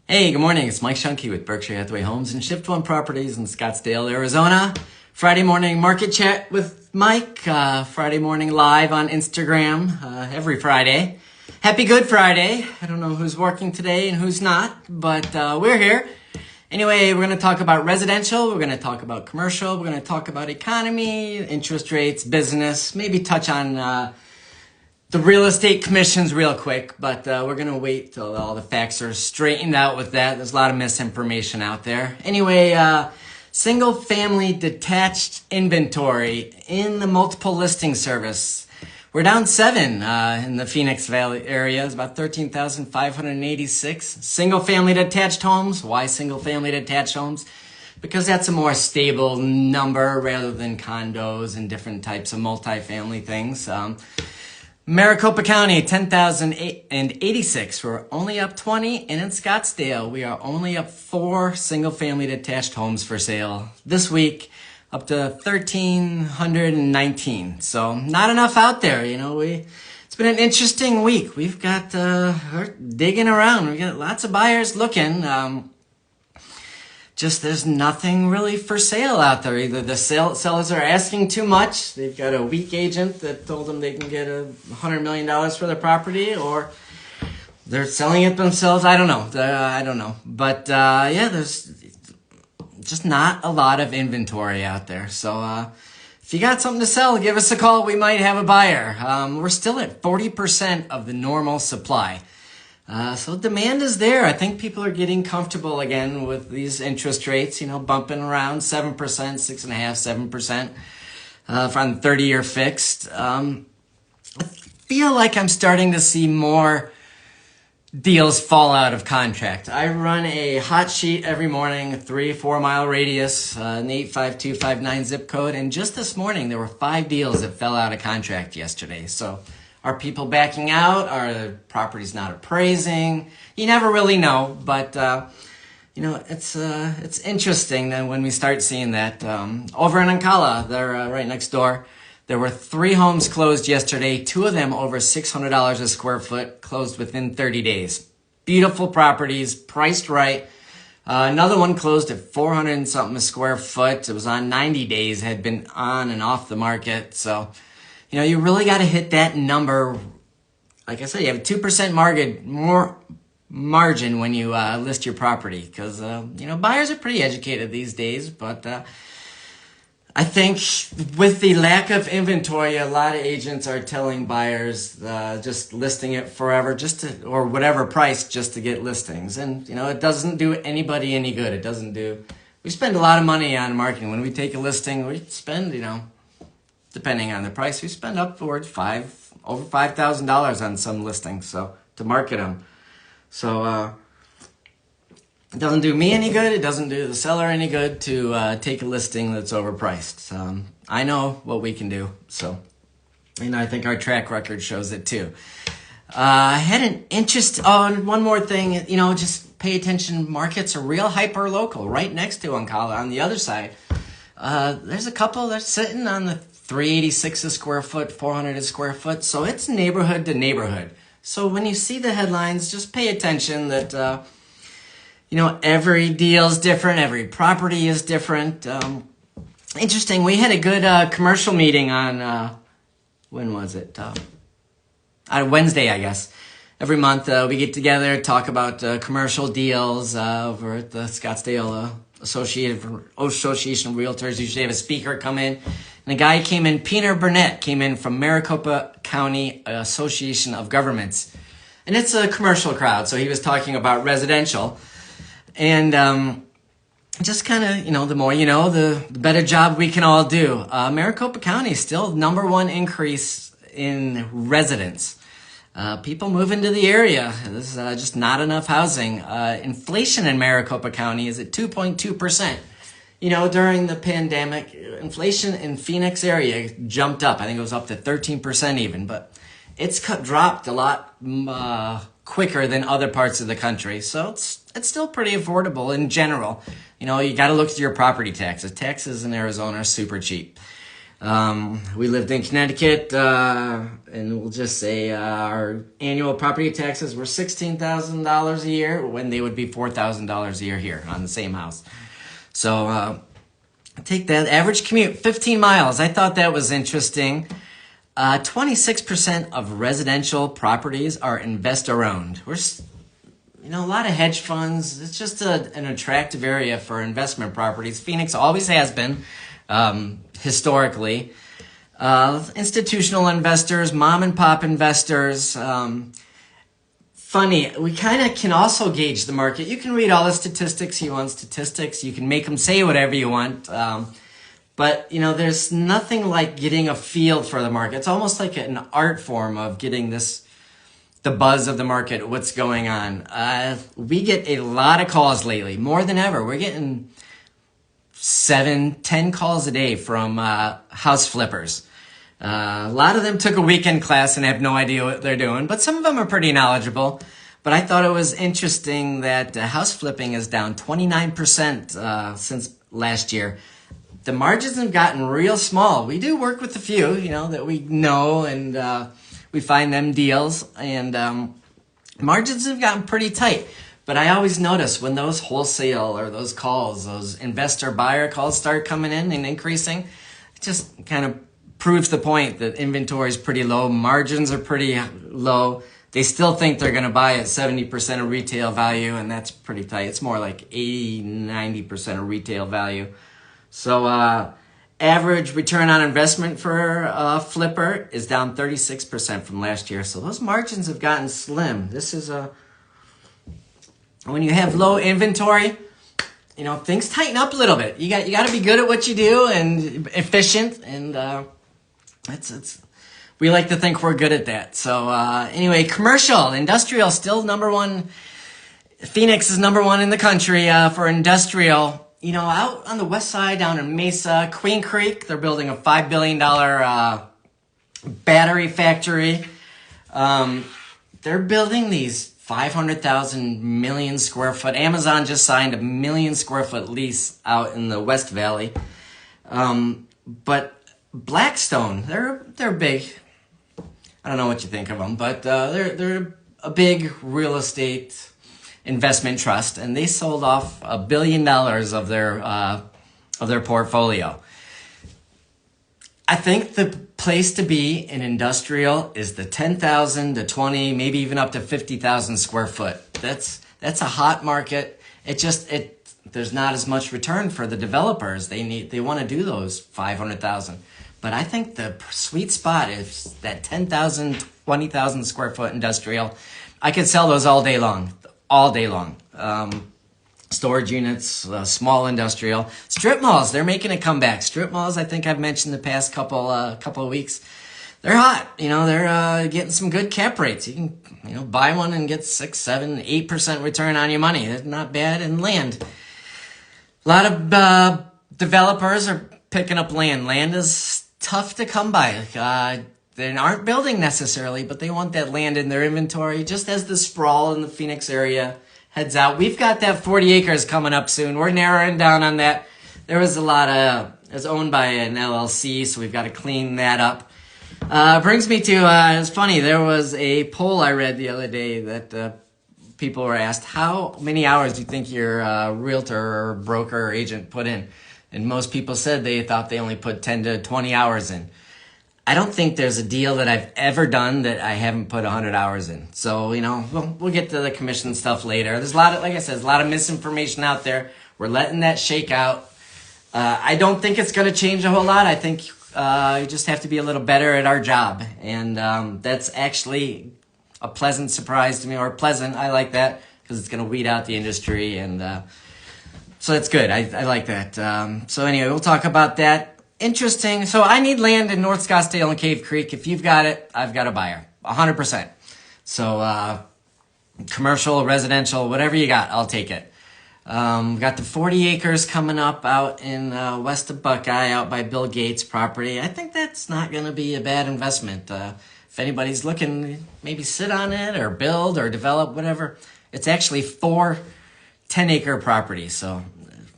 Hey, good morning. It's Mike Zschunke with Berkshire Hathaway Homes and Shift One Properties in Scottsdale, Arizona. Friday morning market chat with Mike. Friday morning live on Instagram every Friday. Happy Good Friday. I don't know who's working today and who's not, but we're here. Anyway, we're going to talk about residential. We're going to talk about commercial. We're going to talk about economy, interest rates, business, maybe touch on the real estate commissions real quick, but we're going to wait till all the facts are straightened out with that. There's a lot of misinformation out there. Anyway, single family detached inventory in the multiple listing service. We're down 7 in the Phoenix Valley area. It's about 13,586 single family detached homes. Why single family detached homes? Because that's a more stable number rather than condos and different types of multifamily things. Maricopa County, 10,086. We're only up 20. And in Scottsdale, we are only up 4 single-family detached homes for sale this week, up to 1,319. So not enough out there. It's been an interesting week. We've got, we're digging around. We've got lots of buyers looking. Just there's nothing really for sale out there. Either the sellers are asking too much, they've got a weak agent that told them they can get $100 million for their property, or they're selling it themselves. I don't know. But yeah, there's just not a lot of inventory out there. So if you got something to sell, give us a call. We might have a buyer. We're still at 40% of the normal supply. So demand is there. I think people are getting comfortable again with these interest rates, bumping around 7%, 6.5%, 7%, from 30-year fixed. I feel like I'm starting to see more deals fall out of contract. I run a hot sheet every morning, 3-4 mile radius, an 85259 zip code. And just this morning, there were 5 deals that fell out of contract yesterday. So are people backing out? Are the properties not appraising? You never really know, but it's interesting that when we start seeing that. Over in Ancala, they're right next door. There were 3 homes closed yesterday. 2 of them over $600 a square foot, closed within 30 days. Beautiful properties, priced right. Another one closed at 400 and something a square foot. It was on 90 days, had been on and off the market, so you really got to hit that number. Like I said, you have a 2% more margin when you list your property because, buyers are pretty educated these days. But I think with the lack of inventory, a lot of agents are telling buyers just listing it forever or whatever price just to get listings. And, it doesn't do anybody any good. We spend a lot of money on marketing. When we take a listing, we spend, depending on the price, we spend upwards over $5,000 on some listings, so to market them. So it doesn't do me any good. It doesn't do the seller any good to take a listing that's overpriced. I know what we can do, so I think our track record shows it too. I had an interest on one more thing. Just pay attention. Markets are real hyper local, right next to Ancala on the other side. There's a couple that's sitting on the 386 a square foot, 400 a square foot. So it's neighborhood to neighborhood. So when you see the headlines, just pay attention that, every deal is different. Every property is different. Interesting. We had a good commercial meeting on, when was it? On Wednesday, I guess. Every month we get together, talk about commercial deals over at the Scottsdale Association of Realtors. Usually have a speaker come in. And a guy came in, Peter Burnett, came in from Maricopa County Association of Governments. And it's a commercial crowd, so he was talking about residential. And just kind of, the more you know, the better job we can all do. Maricopa County still #1 increase in residents. People move into the area. There's just not enough housing. Inflation in Maricopa County is at 2.2%. During the pandemic, inflation in Phoenix area jumped up. I think it was up to 13% even, but it's dropped a lot quicker than other parts of the country. So it's still pretty affordable in general. You got to look at your property taxes. Taxes in Arizona are super cheap. We lived in Connecticut, and we'll just say our annual property taxes were $16,000 a year when they would be $4,000 a year here on the same house. So take that average commute, 15 miles. I thought that was interesting. 26% of residential properties are investor-owned. A lot of hedge funds. It's just an attractive area for investment properties. Phoenix always has been, historically. Institutional investors, mom and pop investors. Funny, we kind of can also gauge the market. You can read all the statistics you want statistics. You can make them say whatever you want. But, there's nothing like getting a feel for the market. It's almost like an art form of getting the buzz of the market, what's going on. We get a lot of calls lately, more than ever. We're getting 7-10 calls a day from house flippers. A lot of them took a weekend class and have no idea what they're doing, but some of them are pretty knowledgeable. But I thought it was interesting that house flipping is down 29% since last year. The margins have gotten real small. We do work with a few, that we know, and we find them deals, and margins have gotten pretty tight. But I always notice when those wholesale or those calls, those investor-buyer calls start coming in and increasing, it just kind of proves the point that inventory is pretty low, margins are pretty low. They still think they're going to buy at 70% of retail value, and that's pretty tight. It's more like 80-90% of retail value. So average return on investment for a flipper is down 36% from last year. So those margins have gotten slim. This is when you have low inventory, things tighten up a little bit. You got to be good at what you do and efficient, and we like to think we're good at that. So anyway, commercial, industrial, still number one. Phoenix is number one in the country for industrial. Out on the west side, down in Mesa, Queen Creek, they're building a $5 billion battery factory. They're building these 500,000 million square foot. Amazon just signed a 1 million square foot lease out in the West Valley. But Blackstone, they're big. I don't know what you think of them, but they're a big real estate investment trust, and they sold off $1 billion of their portfolio. I think the place to be in industrial is the 10,000 to 20, maybe even up to 50,000 square foot. That's a hot market. There's not as much return for the developers. They want to do those 500,000. But I think the sweet spot is that 10,000, 20,000 square foot industrial. I could sell those all day long. Storage units, small industrial. Strip malls, they're making a comeback. Strip malls, I think I've mentioned the past couple of weeks. They're hot. They're getting some good cap rates. You can, buy one and get 6, 7, 8% return on your money. That's not bad. And land. A lot of developers are picking up land. Land is tough to come by. They aren't building necessarily, but they want that land in their inventory, just as the sprawl in the Phoenix area heads out. We've got that 40 acres coming up soon. We're narrowing down on that. There was it's owned by an LLC, so we've got to clean that up. Brings me to, it's funny, there was a poll I read the other day that people were asked, how many hours do you think your realtor or broker or agent put in? And most people said they thought they only put 10 to 20 hours in. I don't think there's a deal that I've ever done that I haven't put 100 hours in. So, we'll get to the commission stuff later. There's like I said, there's a lot of misinformation out there. We're letting that shake out. I don't think it's going to change a whole lot. I think you just have to be a little better at our job. And that's actually a pleasant surprise to me, or pleasant. I like that because it's going to weed out the industry. And so that's good. I like that. So anyway, we'll talk about that. Interesting. So I need land in North Scottsdale and Cave Creek. If you've got it, I've got a buyer. 100%. So commercial, residential, whatever you got, I'll take it. Got the 40 acres coming up out in west of Buckeye, out by Bill Gates' property. I think that's not going to be a bad investment. If anybody's looking, maybe sit on it or build or develop, whatever. It's actually 4 10-acre properties. So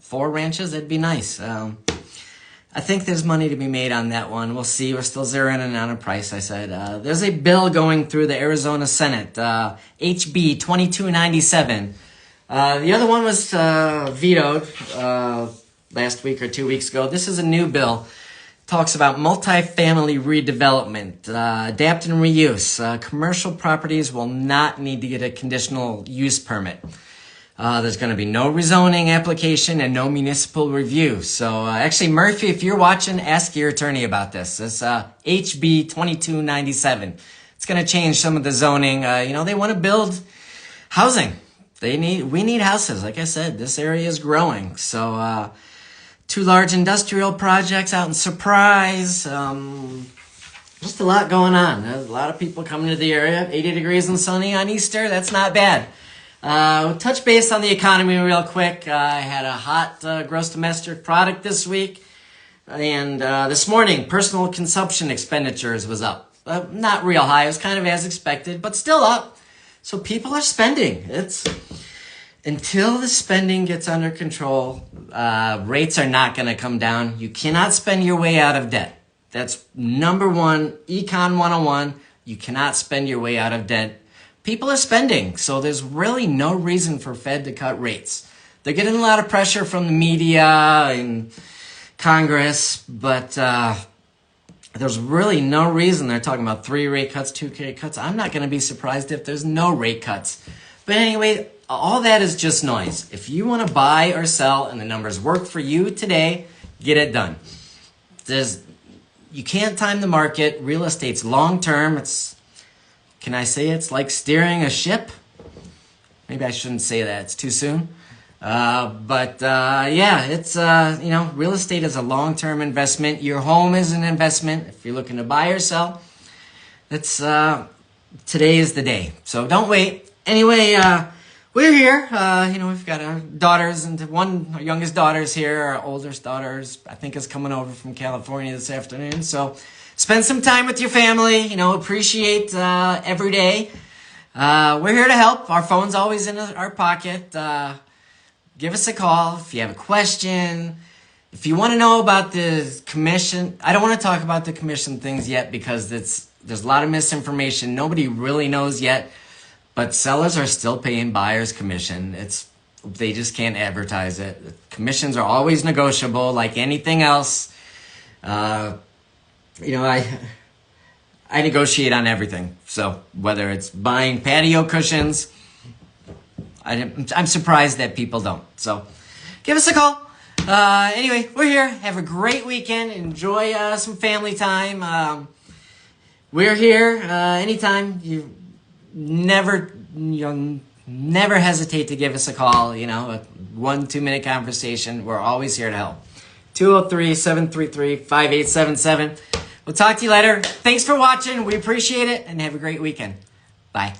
4 ranches, that'd be nice. I think there's money to be made on that one. We'll see. We're still zeroing in on a price, I said. There's a bill going through the Arizona Senate, HB 2297. The other one was vetoed last week or 2 weeks ago. This is a new bill. Talks about multifamily redevelopment, adapt and reuse. Commercial properties will not need to get a conditional use permit. There's going to be no rezoning application and no municipal review. So actually, Murphy, if you're watching, ask your attorney about this. This HB 2297. It's going to change some of the zoning. They want to build housing. We need houses. Like I said, this area is growing. So 2 large industrial projects out in Surprise. Just a lot going on. There's a lot of people coming to the area. 80 degrees and sunny on Easter. That's not bad. Touch base on the economy real quick. I had a hot gross domestic product this week. And this morning, personal consumption expenditures was up. Not real high. It was kind of as expected, but still up. So people are spending. Until the spending gets under control, rates are not going to come down. You cannot spend your way out of debt. That's number one, Econ 101. You cannot spend your way out of debt. People are spending, so there's really no reason for Fed to cut rates. They're getting a lot of pressure from the media and Congress, but there's really no reason. They're talking about 3 rate cuts, 2 rate cuts. I'm not going to be surprised if there's no rate cuts. But anyway, all that is just noise. If you want to buy or sell and the numbers work for you today, get it done. You can't time the market. Real estate's long-term. Can I say it's like steering a ship? Maybe I shouldn't say that. It's too soon. Real estate is a long-term investment. Your home is an investment. If you're looking to buy or sell, today is the day. So don't wait. Anyway, we're here. We've got our daughters, and our youngest daughter's here. Our oldest daughter's, I think, is coming over from California this afternoon. So spend some time with your family. Appreciate every day. We're here to help. Our phone's always in our pocket. Give us a call if you have a question. If you want to know about the commission, I don't want to talk about the commission things yet because there's a lot of misinformation. Nobody really knows yet. But sellers are still paying buyers commission. They just can't advertise it. Commissions are always negotiable, like anything else. I negotiate on everything. So whether it's buying patio cushions, I'm surprised that people don't. So give us a call. Anyway, we're here. Have a great weekend. Enjoy some family time. We're here anytime. Never hesitate to give us a call. A 1-2 minute conversation. We're always here to help. 203-733-5877. We'll talk to you later. Thanks for watching. We appreciate it, and have a great weekend. Bye.